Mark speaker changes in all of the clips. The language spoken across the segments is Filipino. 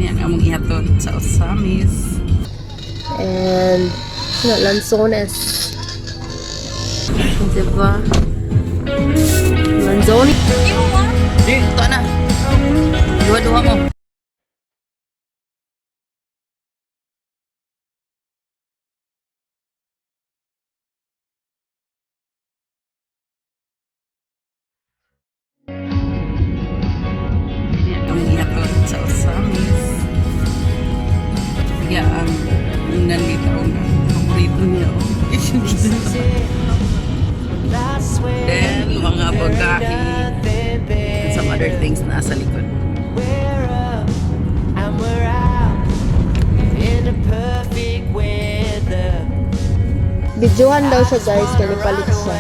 Speaker 1: Yan among ihatod sa OZAMIZ.
Speaker 2: And lanzones. Diba? Lanzoni.
Speaker 1: Di, ito na. Dua-dua mo. Yan among ihatod sa OZAMIZ. Yan. Nandito ang paborito niya. Then, mga pagkain and some other things na nasa likod.
Speaker 2: Videohan daw siya guys, kaya palit siya.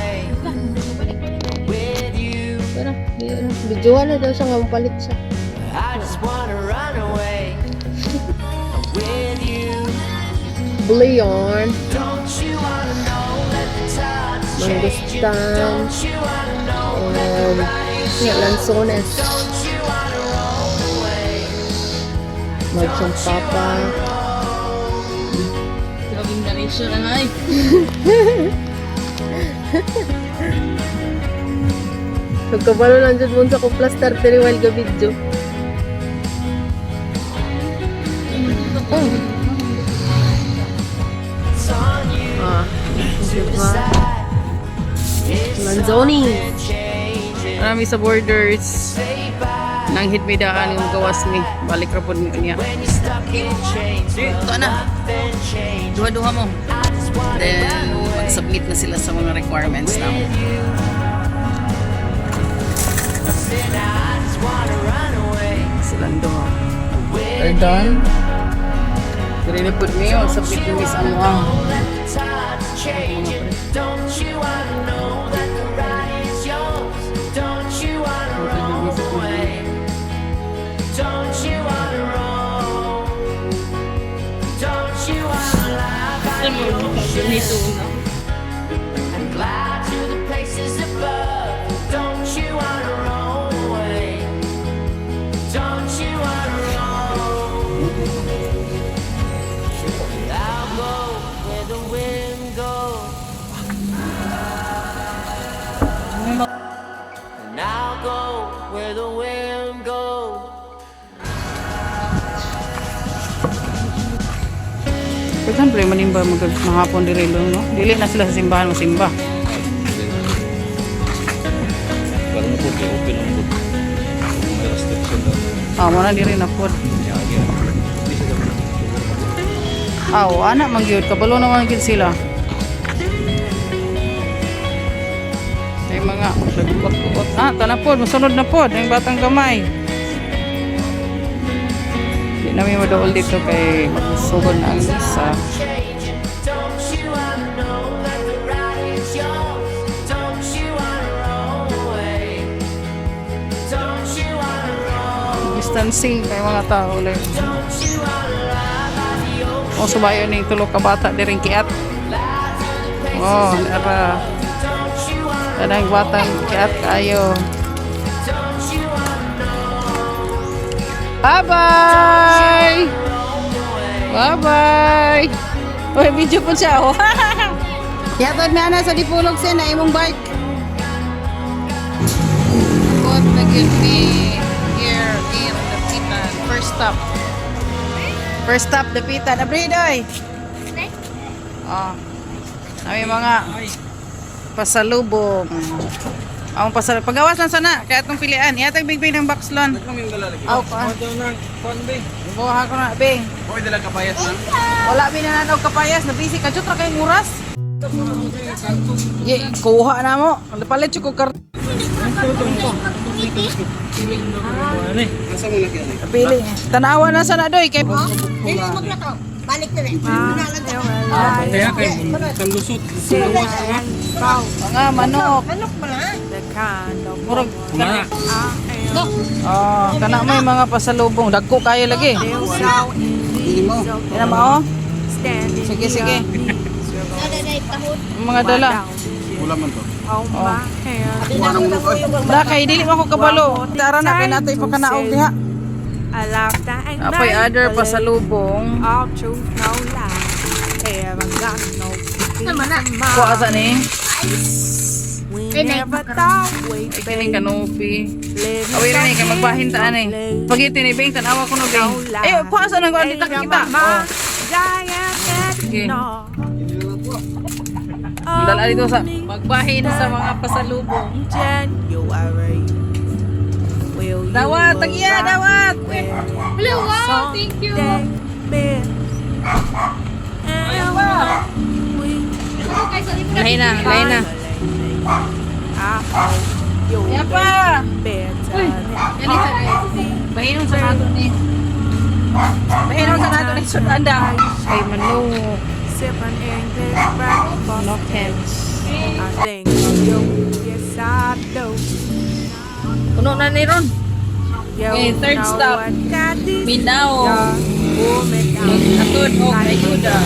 Speaker 2: Tara, videohan na daw siya nga palit siya. Bouillon, mangustan, and lanzones, magsampapa.
Speaker 1: Gawing narration na ay.
Speaker 2: Nagkabalo lang dyan mo sa kuplastar tiri while ga video. Diba? Lanzoni.
Speaker 1: Marami sa borders. Nang hit me daan yung gawas ni. Balik rapod niya. Ito na. Duha-duha mo. Then, mag-submit na sila sa mga requirements na. Silang duha. Are done? Irene-Phqz me o submit mo is ano ang.
Speaker 3: Don't you wanna know that the ride is yours? Don't you wanna roll away? Don't you wanna roll? Don't you wanna lie by the ocean and fly to the places above? Don't you wanna roll away? Don't you wanna roll? I'll go where the wind goes. And I'll go where the wind goes.
Speaker 1: For example, manimba mahapon di rin no? Dili na sila sa simbahan masimba. Muna di rin na po. Anak mangyod. Kabalo naman gid sila. May mga nagkukot-kukot. Tanapod. Masunod na po. Yung batang gamay. Hindi namin madool dito kay magsugod na ang isa. Distancing kay mga tao ulit. Subayo ning tulo ka bata diring kiat. Nara. Tanang batang kiat kayo. Bye-bye! Bye-bye! Uy, video po siya, oh. Yatod na na sa dipulog siya na imong bike. What nag-give me here in the Tunetank. First stop. First stop, Dapitan. Abridoy! May mga pasalubong. Ang pasalubong. Pagawas lang sana. Kaya itong pilian. Iatag big-big ng boxlon. Aw, pa. Buha ko na, be.
Speaker 3: Hoy, dalang kapayas na.
Speaker 1: Wala, binananog kapayas. Nabisi ka. Chutra kayong oras. Kuha na mo. Palit ko kar... Pili. Tanawa na sana doy. Kay...
Speaker 4: Dili maglakaw. Balik na rin.
Speaker 3: Kaya kay kanlusot.
Speaker 1: Mga manok.
Speaker 4: Manok ba na?
Speaker 1: Murag. Kana may mga pasalubong. Dagko kayo lagi. Yan mo. Sige, sige. Mga dala.
Speaker 3: Wala man to.
Speaker 1: Da kay dili man ko kabalo. Tara na kay nato ipakanaog diha.
Speaker 3: I love that and
Speaker 1: Apoy other pasalubong.
Speaker 3: all truth, no lie. Haven't got no peace
Speaker 4: Naman na.
Speaker 3: of
Speaker 1: Kuha sa
Speaker 3: mind.
Speaker 1: ni.
Speaker 3: We
Speaker 4: Ay,
Speaker 3: never thought we'd
Speaker 1: Ay kining kanopi.
Speaker 3: live
Speaker 1: Away rin kay magbahintaan eh. Pagiti ni Beng tanawa ko no Beng. Ay kuha sa nang kita kita. Oh. Sige. Dala dito sa magbahin sa mga pasalubong.
Speaker 3: January. Will you
Speaker 1: Dawat, tagiya,
Speaker 3: arrive
Speaker 1: dawat.
Speaker 3: where
Speaker 2: Hello, wow, thank you.
Speaker 3: someday been? And we
Speaker 1: Lain na, lain na.
Speaker 3: I hope you'll
Speaker 1: Yan pa.
Speaker 3: better
Speaker 1: Yan isa bahinon sa nato ni. Bahinon sa nato ni Sudanda. Ay manok.
Speaker 3: sipping English breakfast.
Speaker 1: No hands.
Speaker 3: I think of you, yes I do.
Speaker 1: Puno na ni Ron.
Speaker 3: You
Speaker 1: Okay, third
Speaker 3: know
Speaker 1: stop.
Speaker 3: what that is.
Speaker 1: Mindanao.
Speaker 3: Woman,
Speaker 1: Atod o ayuda.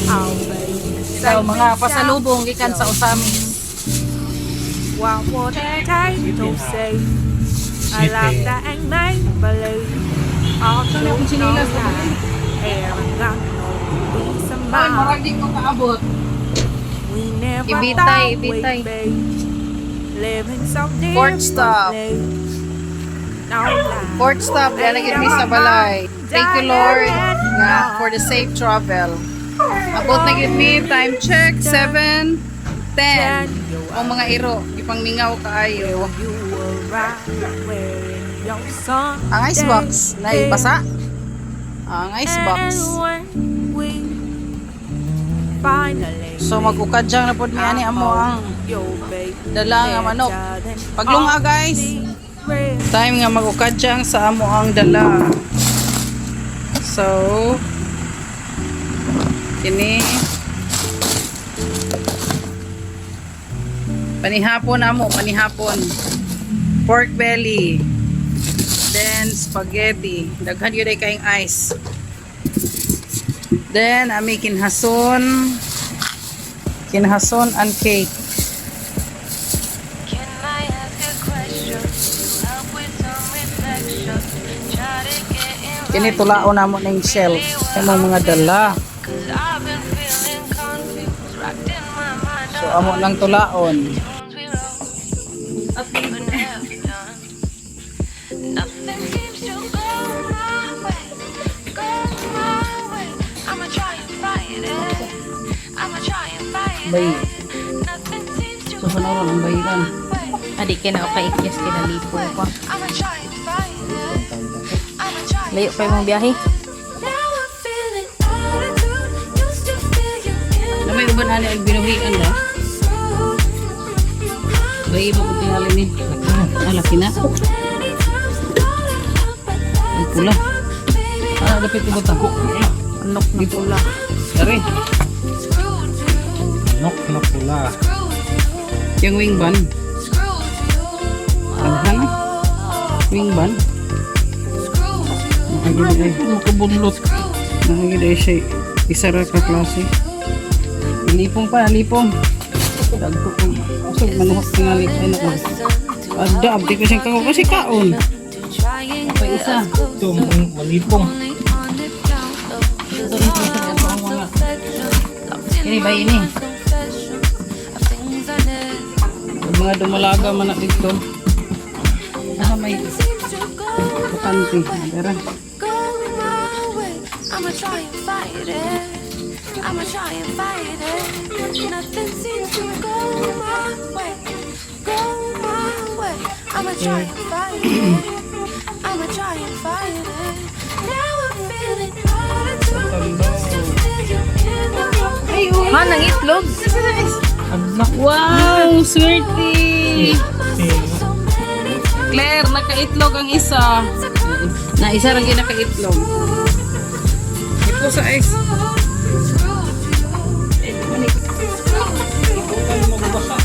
Speaker 3: I'll be
Speaker 1: So mga pasalubong gikan sa OZAMIZ.
Speaker 3: what would it take to say I love that and make believe all truth no lie. Haven't got no peace of
Speaker 1: Ay,
Speaker 3: mind.
Speaker 1: marag di ko kaabot.
Speaker 3: We never
Speaker 1: Ibitay,
Speaker 3: thought
Speaker 1: ibitay.
Speaker 3: we'd be living so
Speaker 1: Fourth stop.
Speaker 3: differently. No lie.
Speaker 1: Fourth stop, lalagyan mi sa balay. Thank you Lord nga for the safe travel. Abot na gid mi, time check 7:10. O mga iro, ipangmingaw kaayo.
Speaker 3: You were right where your son
Speaker 1: Ang icebox, naibasa. Ang icebox. So mag-ukadyang na pod mi ani amo ang dala nga manok. Paglunga guys. Time nga mag-ukadyang sa amo ang dala. So kini panihapon amo, panihapon. Pork belly. Then spaghetti. Daghan yun ay kaing ice. Then ami kinhason. Kinhason and cake.
Speaker 5: Can I ask a question to help with some reflection? Try to get in
Speaker 1: Kini tulaon namo ning shell sa mga dala.
Speaker 5: cause I've been feeling confused, rocked in my mind.
Speaker 1: So amo lang tulaon.
Speaker 5: Tunes we wrote, but never done. Nothing seems to go my way, go my way. I'ma try and fight it. I'ma try and fight
Speaker 1: Bay.
Speaker 5: it. Nothing seems to
Speaker 1: So sonoron ang bayiran.
Speaker 5: way.
Speaker 1: Adi kay na okay ikyas kinalipo ko.
Speaker 5: I'ma try and fight it. I'ma try.
Speaker 1: Layo pa imong biyahe.
Speaker 5: Now I'm feeling attitude. Used to feel you in
Speaker 1: Na may uban ani ang binuhian da. Bayi mo puting halin ni. Alaki na. Ang pula. Ah, dapat ko tako. Anok na pula. Dari.
Speaker 6: Nok na pula.
Speaker 1: Yung wing bun. Ano na? Wing bun. Nakagid ay makabunlot. Nakagid ay siya. Isa ra ka klase. Lipong pa, lipong. Dagko ko. Usog manuhok tingali ay nako. Ada abdi ko siyang kako kasi kaon. Pa isa.
Speaker 6: Ito, malipong.
Speaker 1: Ito isa ang mga. Ini ba ini? Yung mga dumalaga man na dito. Ah, may bakante. Dara.
Speaker 5: I'ma try and fight it. I'ma try and fight it. Nothing seems to go my way. Go my way. I'ma try and fight it. I'ma try and fight it. Now I'm feeling attitude. Used to feel you in the wrong.
Speaker 1: Ha, nang itlog? Wow, swerte! Claire, nakaitlog ang isa. Na isa lang yung nakaitlog. Ito sa ice.
Speaker 6: Ito ka na magbasa.